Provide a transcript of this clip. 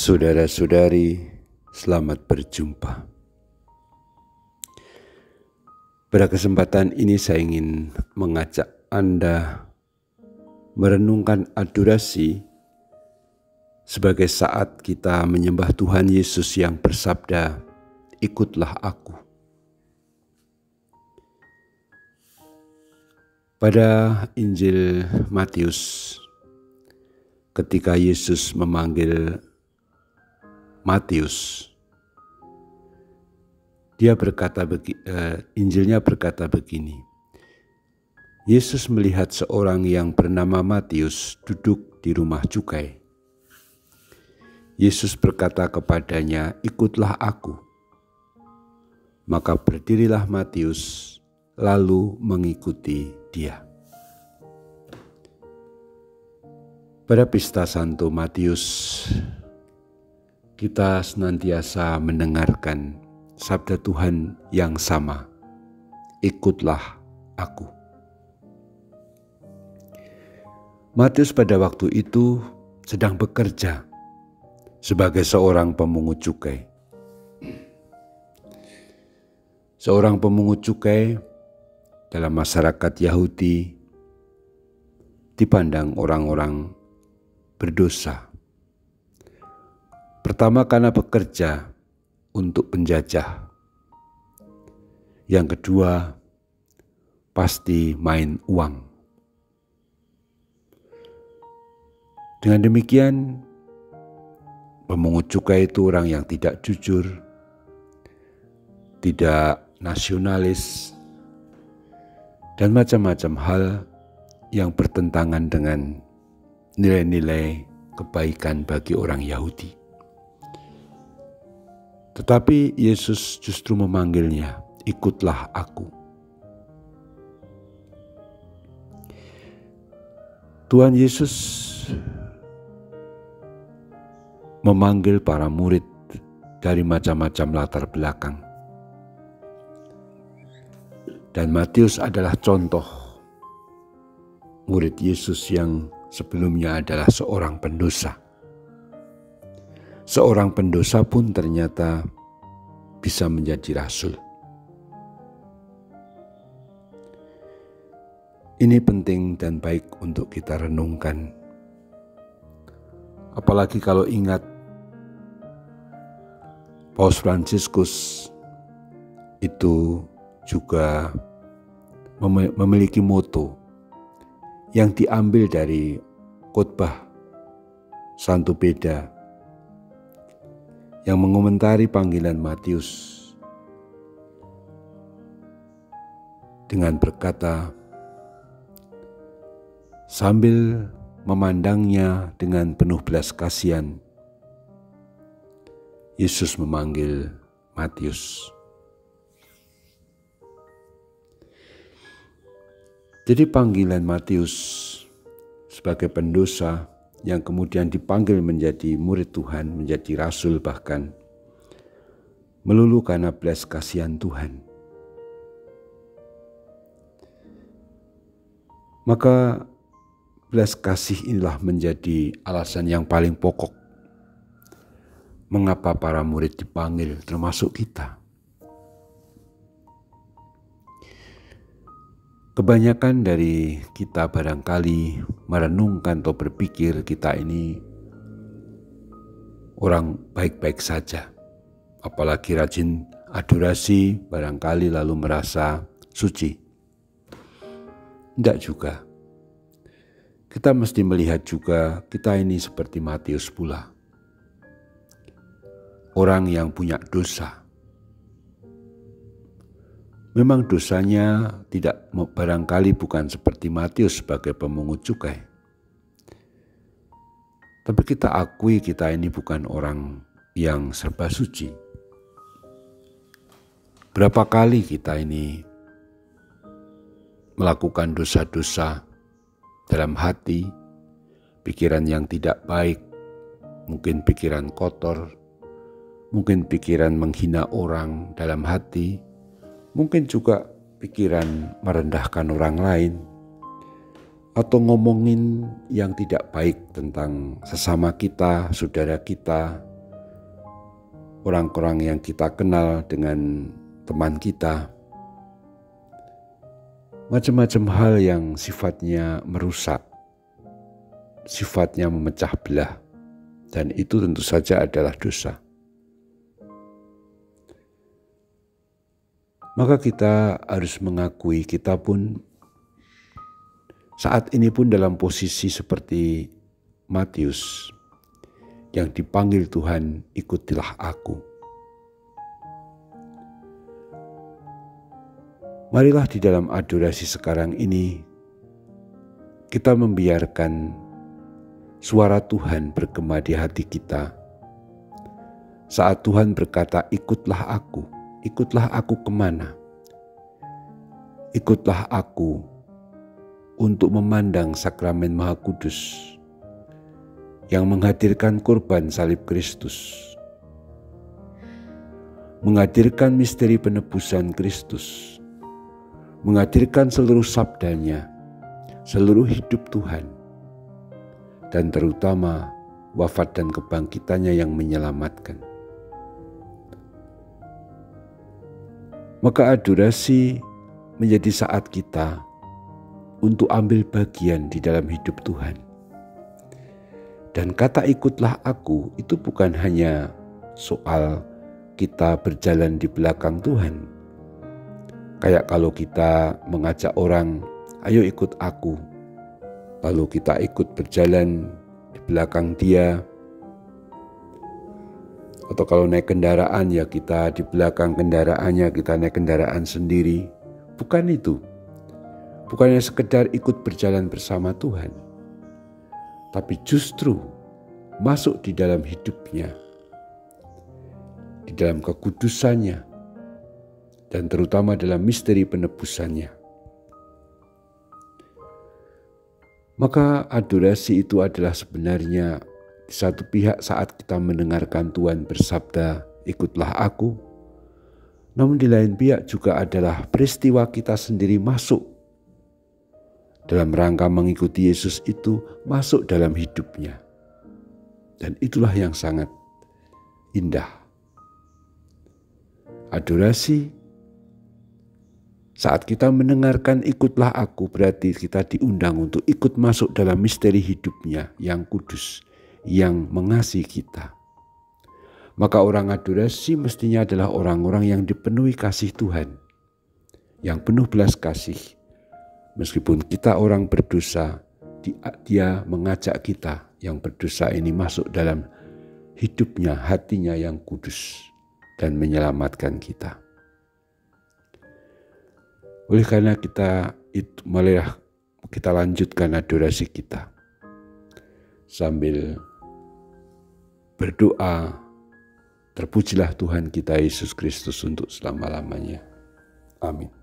Saudara-saudari, selamat berjumpa. Pada kesempatan ini saya ingin mengajak Anda merenungkan adorasi sebagai saat kita menyembah Tuhan Yesus yang bersabda, "Ikutlah aku." Pada Injil Matius, ketika Yesus memanggil Matius, Injilnya berkata begini, Yesus melihat seorang yang bernama Matius duduk di rumah cukai. Yesus berkata kepadanya, "Ikutlah aku." Maka berdirilah Matius, lalu mengikuti dia. Pada pesta Santo Matius, kita senantiasa mendengarkan sabda Tuhan yang sama, "Ikutlah aku." Matius pada waktu itu sedang bekerja sebagai seorang pemungut cukai. Seorang pemungut cukai dalam masyarakat Yahudi dipandang orang-orang berdosa. Pertama, karena bekerja untuk penjajah. Yang kedua, pasti main uang. Dengan demikian, pemungut cukai itu orang yang tidak jujur, tidak nasionalis, dan macam-macam hal yang bertentangan dengan nilai-nilai kebaikan bagi orang Yahudi. Tetapi Yesus justru memanggilnya, "Ikutlah aku." Tuhan Yesus memanggil para murid dari macam-macam latar belakang. Dan Matius adalah contoh murid Yesus yang sebelumnya adalah seorang pendosa. Seorang pendosa pun ternyata bisa menjadi rasul. Ini penting dan baik untuk kita renungkan. Apalagi kalau ingat Paus Fransiskus itu juga memiliki moto yang diambil dari khotbah Santo Beda yang mengomentari panggilan Matius dengan berkata, sambil memandangnya dengan penuh belas kasihan, Yesus memanggil Matius. Jadi panggilan Matius sebagai pendosa yang kemudian dipanggil menjadi murid Tuhan, menjadi rasul bahkan, melulu karena belas kasihan Tuhan. Maka belas kasih inilah menjadi alasan yang paling pokok mengapa para murid dipanggil, termasuk kita. Kebanyakan dari kita barangkali merenungkan atau berpikir kita ini orang baik-baik saja. Apalagi rajin adorasi, barangkali lalu merasa suci. Tidak juga. Kita mesti melihat juga kita ini seperti Matius pula. Orang yang punya dosa. Memang dosanya tidak barangkali bukan seperti Matius sebagai pemungut cukai. Tapi kita akui kita ini bukan orang yang serba suci. Berapa kali kita ini melakukan dosa-dosa dalam hati, pikiran yang tidak baik, mungkin pikiran kotor, mungkin pikiran menghina orang dalam hati, mungkin juga pikiran merendahkan orang lain, atau ngomongin yang tidak baik tentang sesama kita, saudara kita, orang-orang yang kita kenal, dengan teman kita. Macam-macam hal yang sifatnya merusak, sifatnya memecah belah, dan itu tentu saja adalah dosa. Maka kita harus mengakui kita pun saat ini pun dalam posisi seperti Matius yang dipanggil Tuhan, ikutilah aku. Marilah di dalam adorasi sekarang ini kita membiarkan suara Tuhan bergema di hati kita. Saat Tuhan berkata, ikutlah aku kemana? Ikutlah aku untuk memandang sakramen Maha Kudus yang menghadirkan korban salib Kristus, menghadirkan misteri penebusan Kristus, menghadirkan seluruh sabdanya, seluruh hidup Tuhan, dan terutama wafat dan kebangkitannya yang menyelamatkan. Maka adorasi menjadi saat kita untuk ambil bagian di dalam hidup Tuhan. Dan kata ikutlah aku itu bukan hanya soal kita berjalan di belakang Tuhan. Kayak kalau kita mengajak orang, ayo ikut aku. Lalu kita ikut berjalan di belakang dia. Atau kalau naik kendaraan ya kita di belakang kendaraannya, kita naik kendaraan sendiri. Bukan itu. Bukannya sekedar ikut berjalan bersama Tuhan. Tapi justru masuk di dalam hidupnya. Di dalam kekudusannya. Dan terutama dalam misteri penebusannya. Maka adorasi itu adalah sebenarnya di satu pihak saat kita mendengarkan Tuhan bersabda, ikutlah aku. Namun di lain pihak juga adalah peristiwa kita sendiri masuk dalam rangka mengikuti Yesus itu, masuk dalam hidupnya. Dan itulah yang sangat indah. Adorasi, saat kita mendengarkan ikutlah aku, berarti kita diundang untuk ikut masuk dalam misteri hidupnya yang kudus, yang mengasihi kita. Maka orang adorasi mestinya adalah orang-orang yang dipenuhi kasih Tuhan, yang penuh belas kasih. Meskipun kita orang berdosa, dia mengajak kita yang berdosa ini masuk dalam hidupnya, hatinya yang kudus dan menyelamatkan kita. Oleh karena marilah kita lanjutkan adorasi kita sambil berdoa, terpujilah Tuhan kita Yesus Kristus untuk selama-lamanya. Amin.